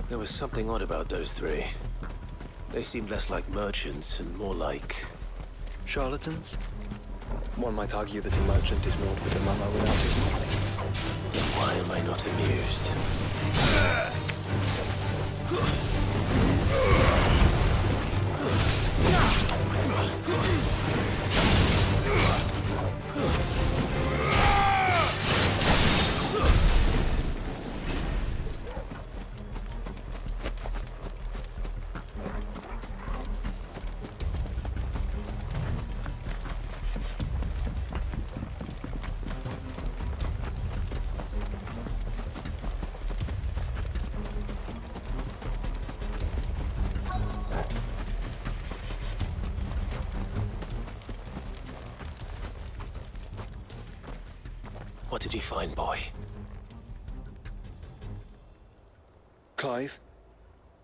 There was something odd about those three. They seemed less like merchants and more like... charlatans? One might argue that a merchant is naught but a mummer without his money. Then why am I not amused? What did he find, boy? Clive,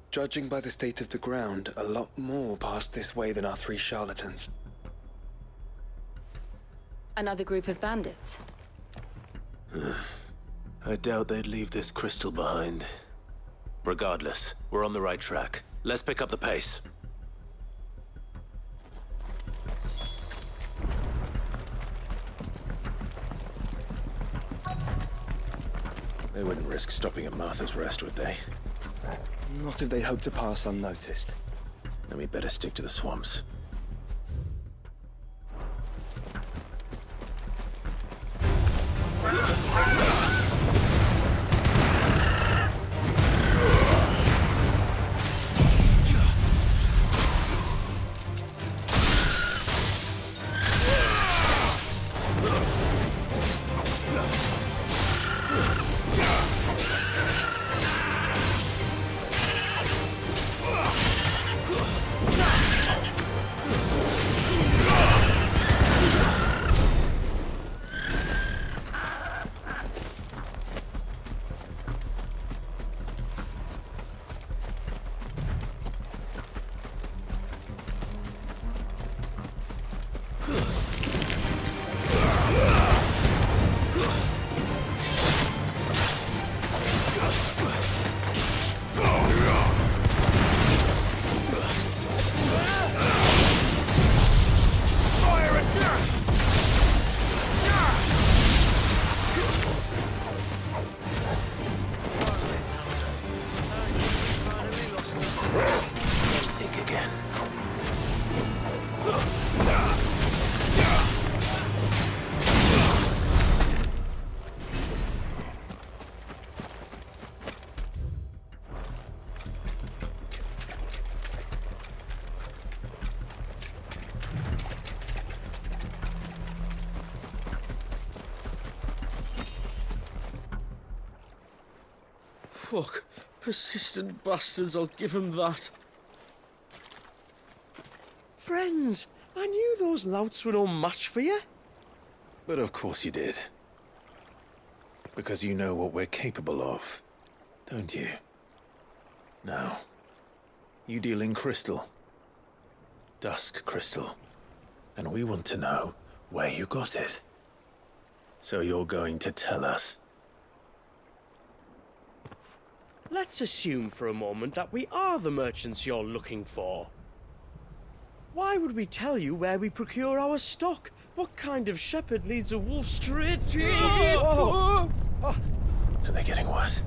judging by the state of the ground, a lot more passed this way than our three charlatans. Another group of bandits. I doubt they'd leave this crystal behind. Regardless, we're on the right track. Let's pick up the pace. They wouldn't risk stopping at Martha's Rest, would they? Not if they hope to pass unnoticed. Then we better stick to the swamps. Fuck. Persistent bastards, I'll give them that. Friends, I knew those louts were no match for you. But of course you did. Because you know what we're capable of, don't you? Now, you deal in crystal. Dusk crystal. And we want to know where you got it. So you're going to tell us. Let's assume for a moment that we are the merchants you're looking for. Why would we tell you where we procure our stock? What kind of shepherd leads a wolf straight to... Are they getting worse?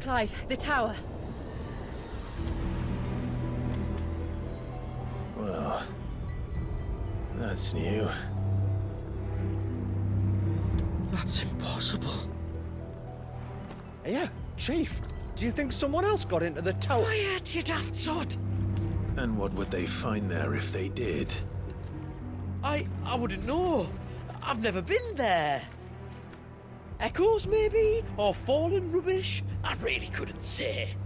Clive, the tower. Well, that's new. That's impossible. Yeah, Chief. Do you think someone else got into the tower? Quiet, you daft sod! And what would they find there if they did? I wouldn't know. I've never been there. Echoes, maybe? Or fallen rubbish? I really couldn't say.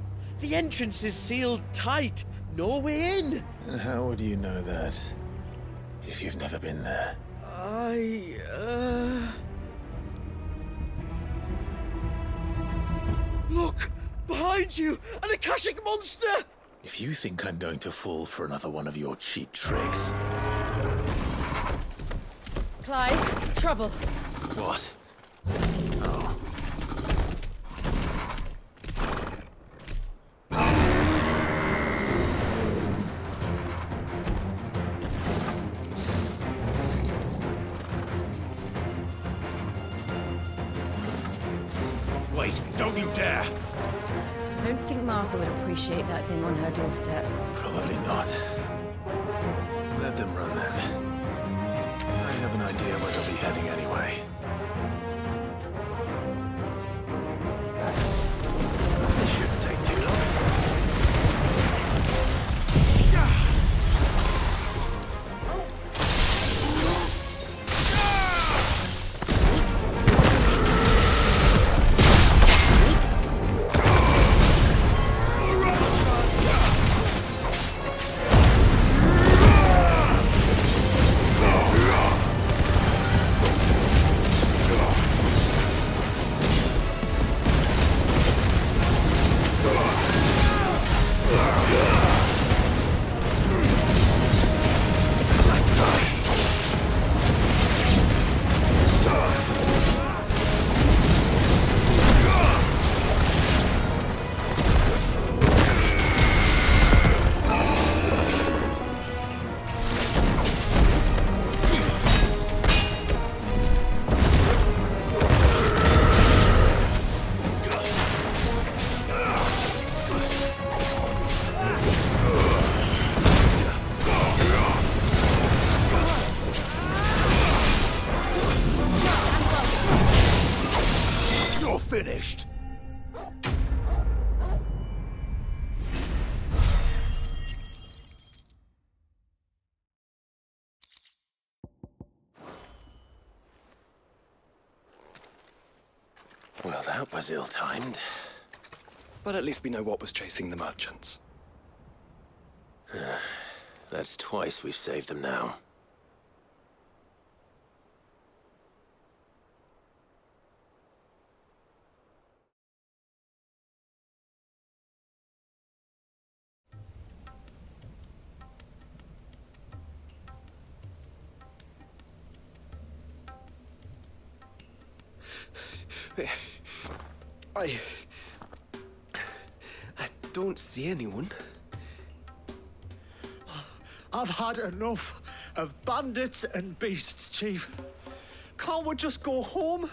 The entrance is sealed tight. No way in. And how would you know that? If you've never been there? Look! Behind you! An Akashic monster! If you think I'm going to fall for another one of your cheap tricks... Clive, trouble. What? Oh. Wait, don't you dare! I don't think Martha would appreciate that thing on her doorstep. Probably not. Let them run then. I have an idea where they'll be heading anyway. This shouldn't take too long. Finished. Well, that was ill-timed. But at least we know what was chasing the merchants. That's twice we've saved them now. I don't see anyone. I've had enough of bandits and beasts, Chief. Can't we just go home?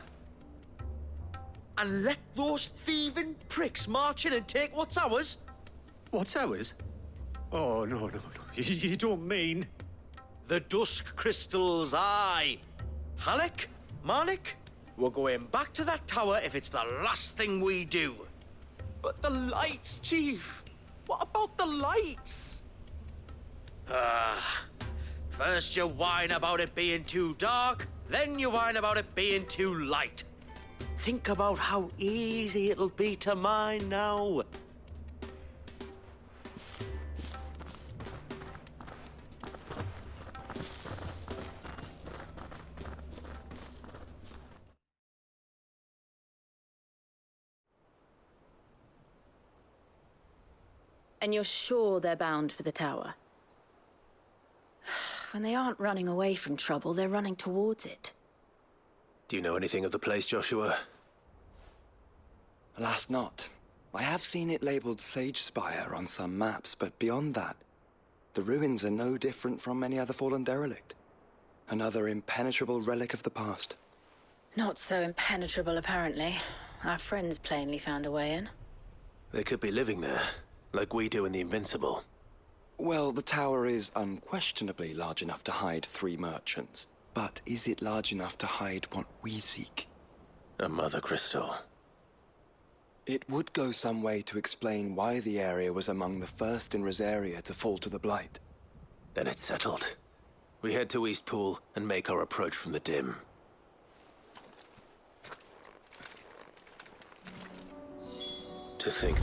And let those thieving pricks march in and take what's ours? What's ours? Oh, no. You don't mean... The dusk crystals, aye. Halleck, Marnik, we're going back to that tower if it's the last thing we do. But the lights, Chief. What about the lights? First you whine about it being too dark, then you whine about it being too light. Think about how easy it'll be to mine now. And you're sure they're bound for the tower? When they aren't running away from trouble, they're running towards it. Do you know anything of the place, Joshua? Alas, not. I have seen it labeled Sage Spire on some maps, but beyond that, the ruins are no different from any other fallen derelict. Another impenetrable relic of the past. Not so impenetrable, apparently. Our friends plainly found a way in. They could be living there, like we do in the Invincible. Well, the tower is unquestionably large enough to hide 3 merchants. But is it large enough to hide what we seek? A mother crystal. It would go some way to explain why the area was among the first in Rosaria to fall to the Blight. Then it's settled. We head to Eastpool and make our approach from the dim. To think...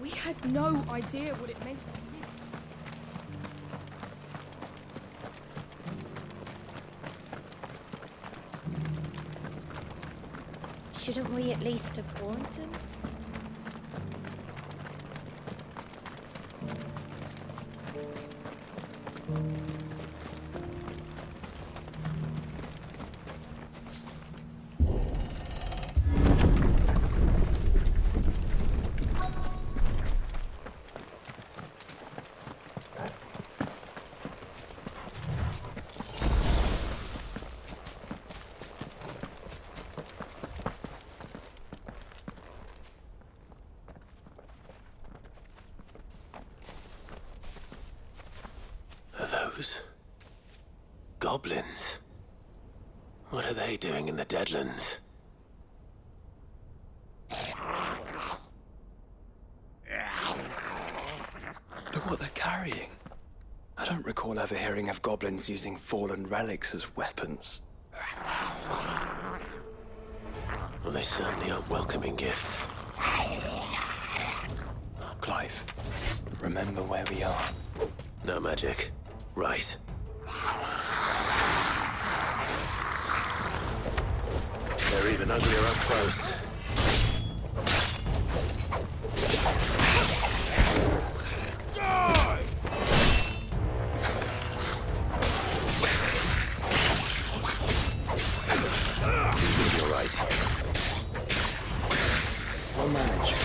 We had no idea what it meant to live. Shouldn't we at least have warned him? Those goblins. What are they doing in the Deadlands? Look what they're carrying. I don't recall ever hearing of goblins using fallen relics as weapons. Well, they certainly aren't welcoming gifts. Clive, remember where we are. No magic. Right. They're even uglier up close. You're right. We'll manage.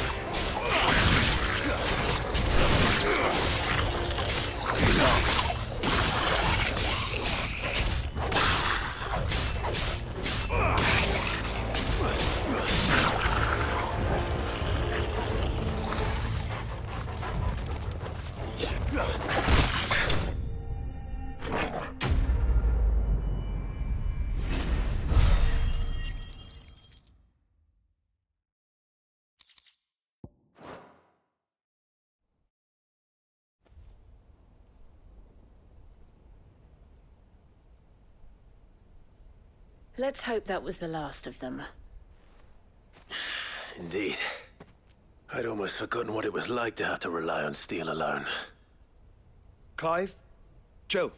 Let's hope that was the last of them. Indeed. I'd almost forgotten what it was like to have to rely on steel alone. Clive, Jill.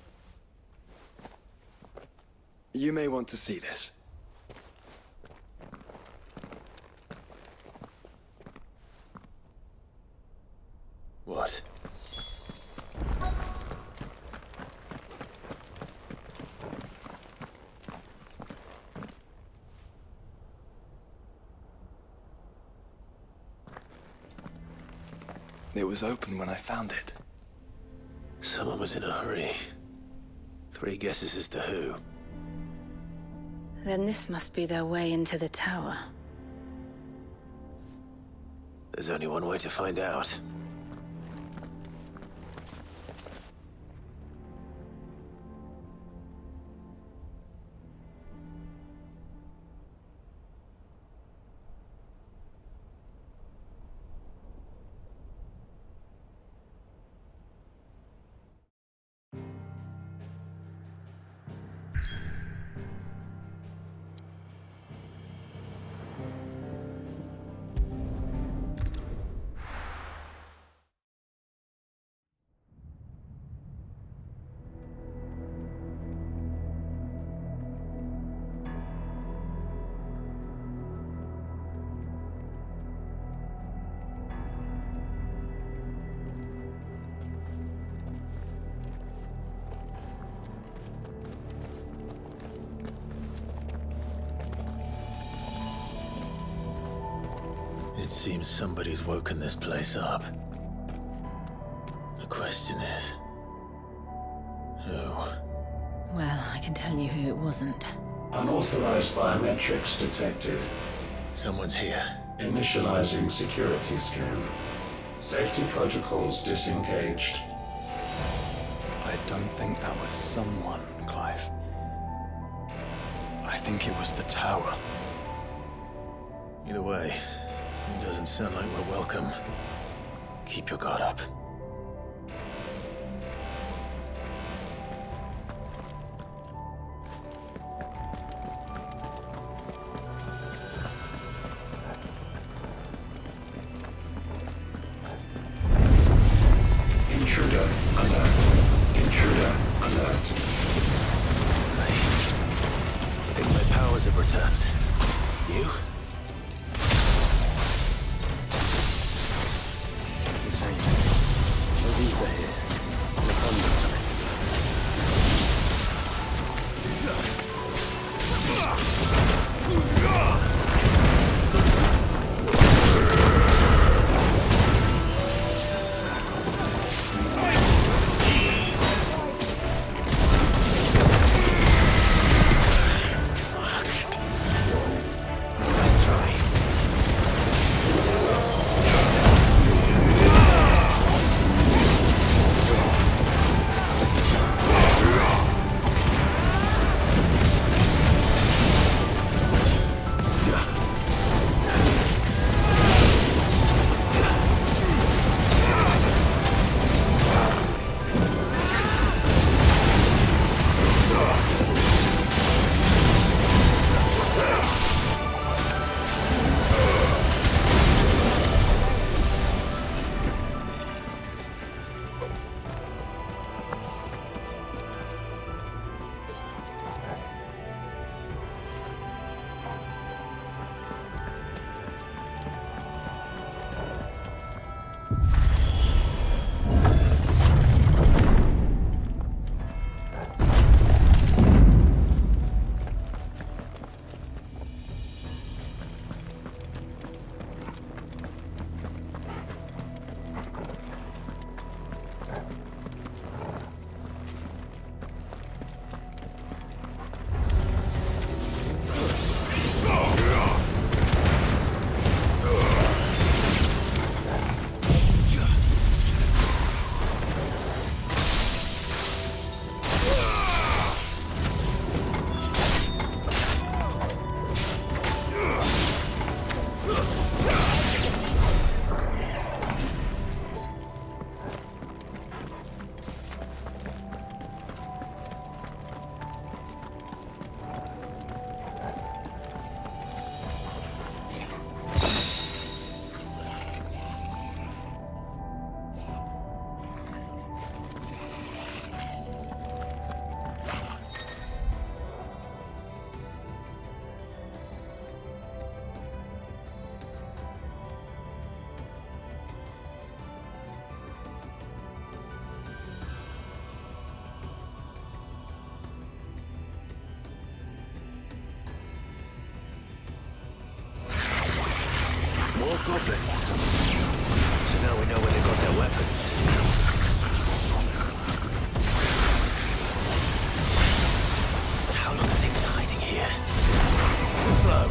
You may want to see this. What? It was open when I found it. Someone was in a hurry. 3 guesses as to who. Then this must be their way into the tower. There's only one way to find out. It seems somebody's woken this place up. The question is... who? Well, I can tell you who it wasn't. Unauthorized biometrics detected. Someone's here. Initializing security scan. Safety protocols disengaged. I don't think that was someone, Clive. I think it was the tower. Either way, it doesn't sound like we're welcome. Keep your guard up. Intruder alert. Intruder alert. I think my powers have returned. You? The same. There's ether here. An abundance of it. More goblins. So now we know where they got their weapons. How long have they been hiding here? Too slow.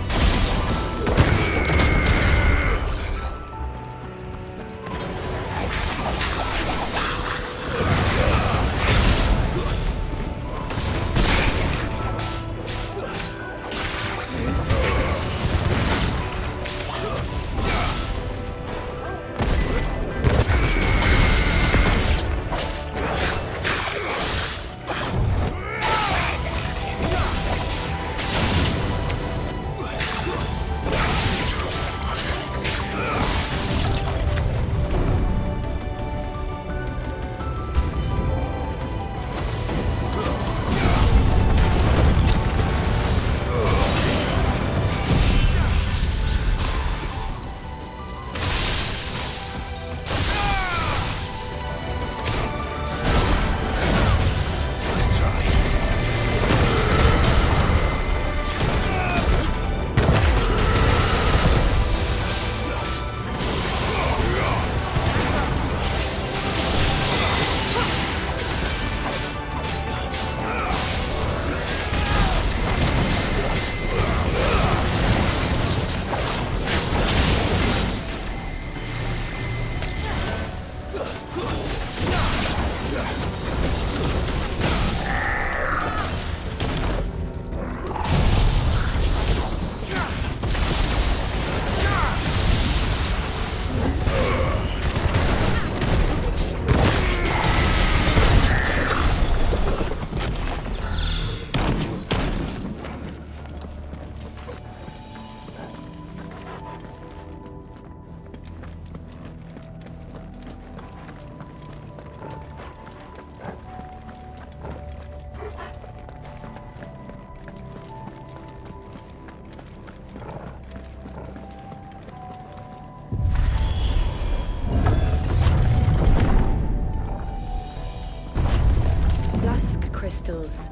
Crystals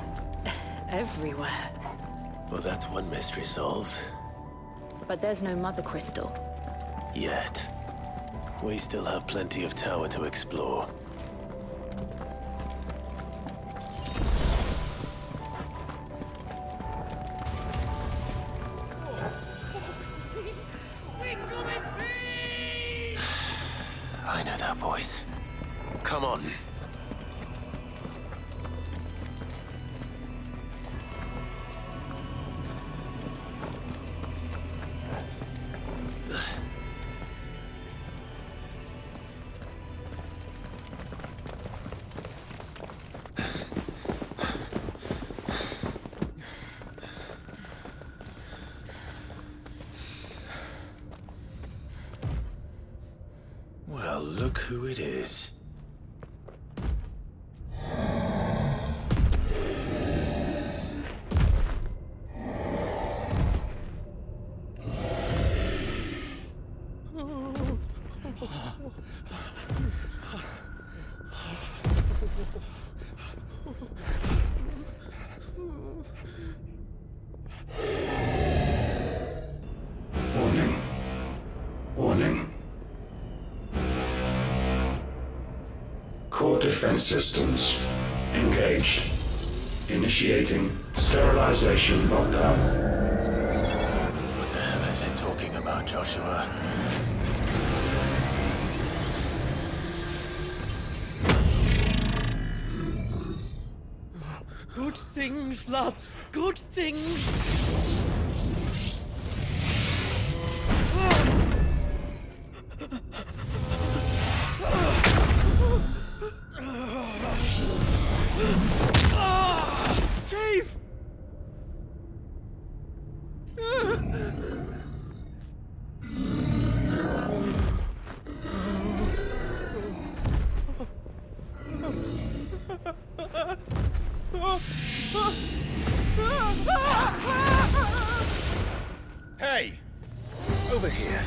everywhere. Well, that's one mystery solved. But there's no mother crystal. Yet. We still have plenty of tower to explore. I know that voice. Come on. Well, look who it is. Warning. Warning. Core defense systems engaged. Initiating sterilization lockdown. What the hell is it talking about, Joshua? Good things, lads. Good things. Chief! Hey! Over here.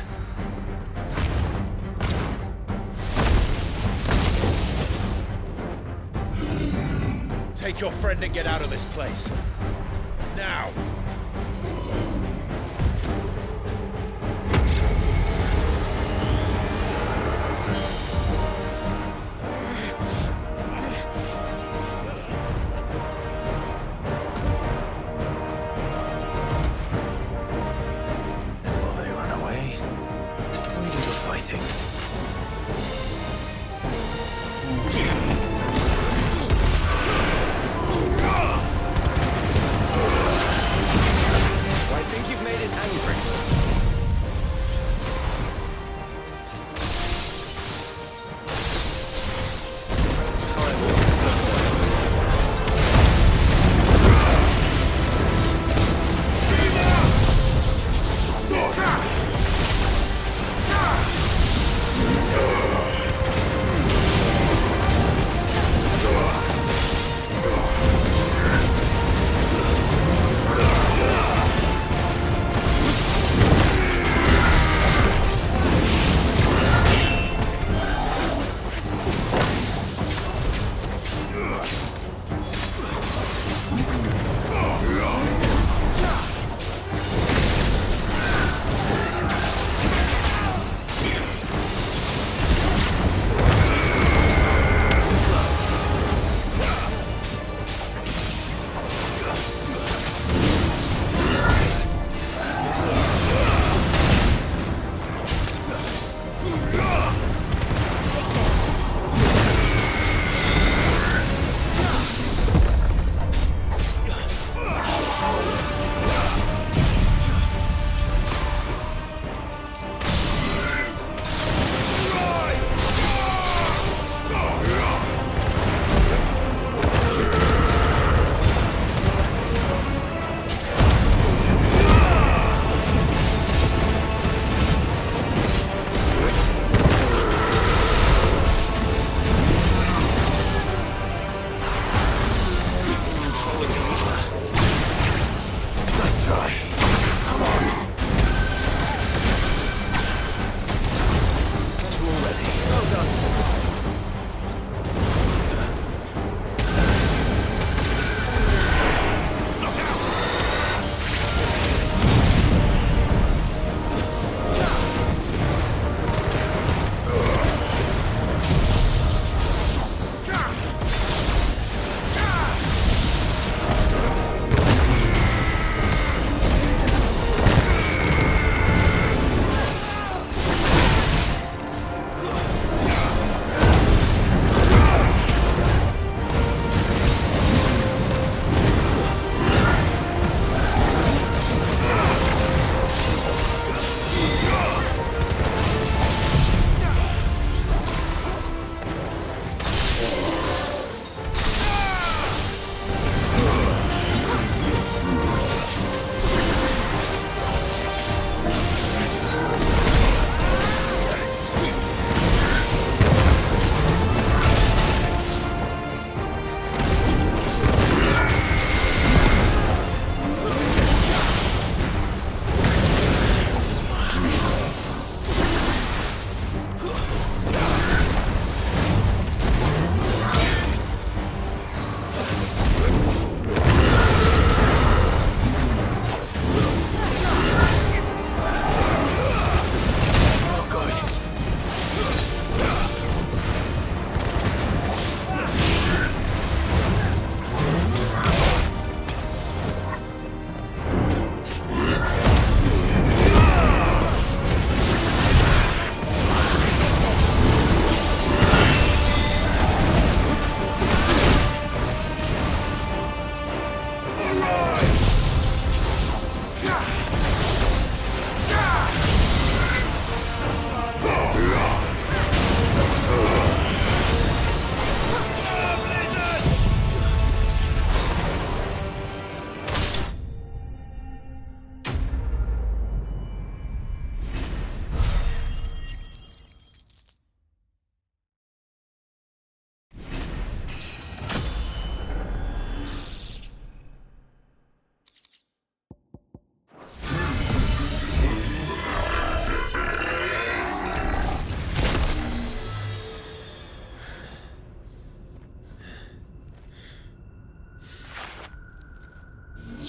Take your friend and get out of this place. Now!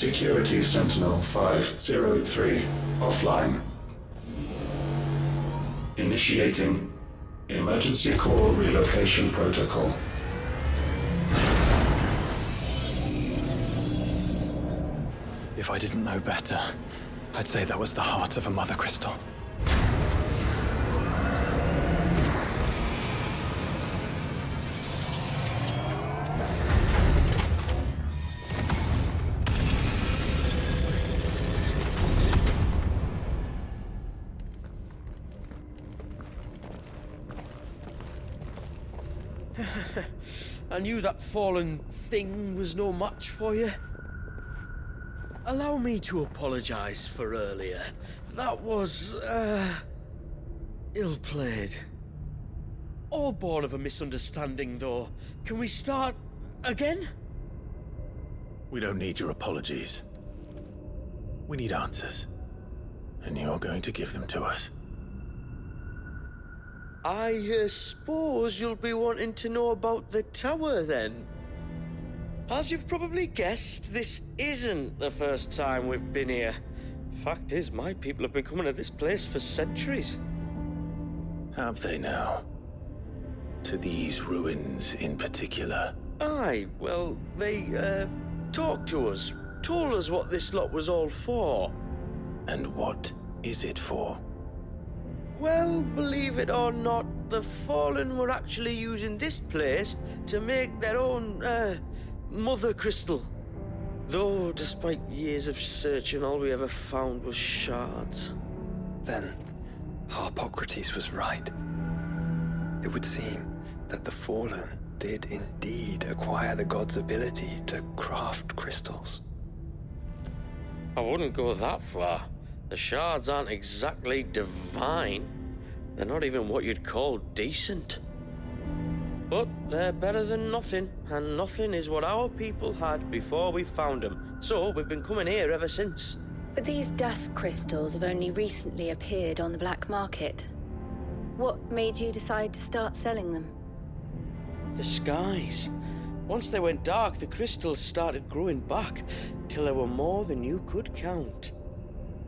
Security Sentinel 503 offline. Initiating Emergency Core Relocation Protocol. If I didn't know better, I'd say that was the heart of a mother crystal. I knew that fallen thing was no match for you. Allow me to apologize for earlier. That was, ill-played. All born of a misunderstanding, though. Can we start again? We don't need your apologies. We need answers. And you're going to give them to us. I suppose you'll be wanting to know about the tower, then. As you've probably guessed, this isn't the first time we've been here. Fact is, my people have been coming to this place for centuries. Have they now? To these ruins in particular? Aye, well, they, talked to us, told us what this lot was all for. And what is it for? Well, believe it or not, the Fallen were actually using this place to make their own, mother crystal. Though, despite years of searching, all we ever found was shards. Then, Harpocrates was right. It would seem that the Fallen did indeed acquire the god's ability to craft crystals. I wouldn't go that far. The shards aren't exactly divine. They're not even what you'd call decent. But they're better than nothing, and nothing is what our people had before we found them. So we've been coming here ever since. But these dusk crystals have only recently appeared on the black market. What made you decide to start selling them? The skies. Once they went dark, the crystals started growing back, till there were more than you could count.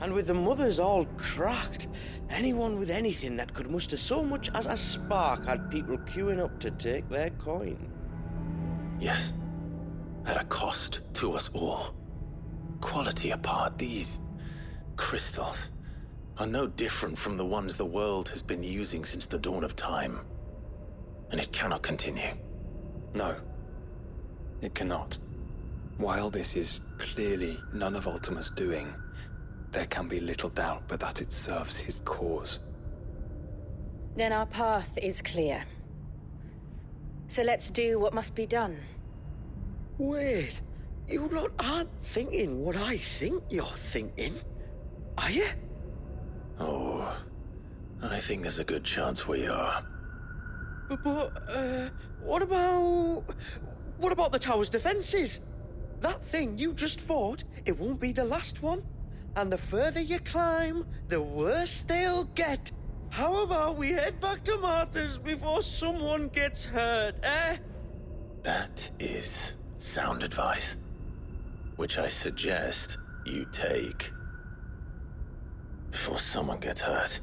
And with the mothers all cracked, anyone with anything that could muster so much as a spark had people queuing up to take their coin. Yes. At a cost to us all. Quality apart, these crystals are no different from the ones the world has been using since the dawn of time. And it cannot continue. No, it cannot. While this is clearly none of Ultima's doing, there can be little doubt but that it serves his cause. Then our path is clear. So let's do what must be done. Wait, you lot aren't thinking what I think you're thinking, are you? Oh, I think there's a good chance we are. But, what about the tower's defenses? That thing you just fought, it won't be the last one. And the further you climb, the worse they'll get. How about we head back to Martha's before someone gets hurt, eh? That is sound advice, which I suggest you take before someone gets hurt.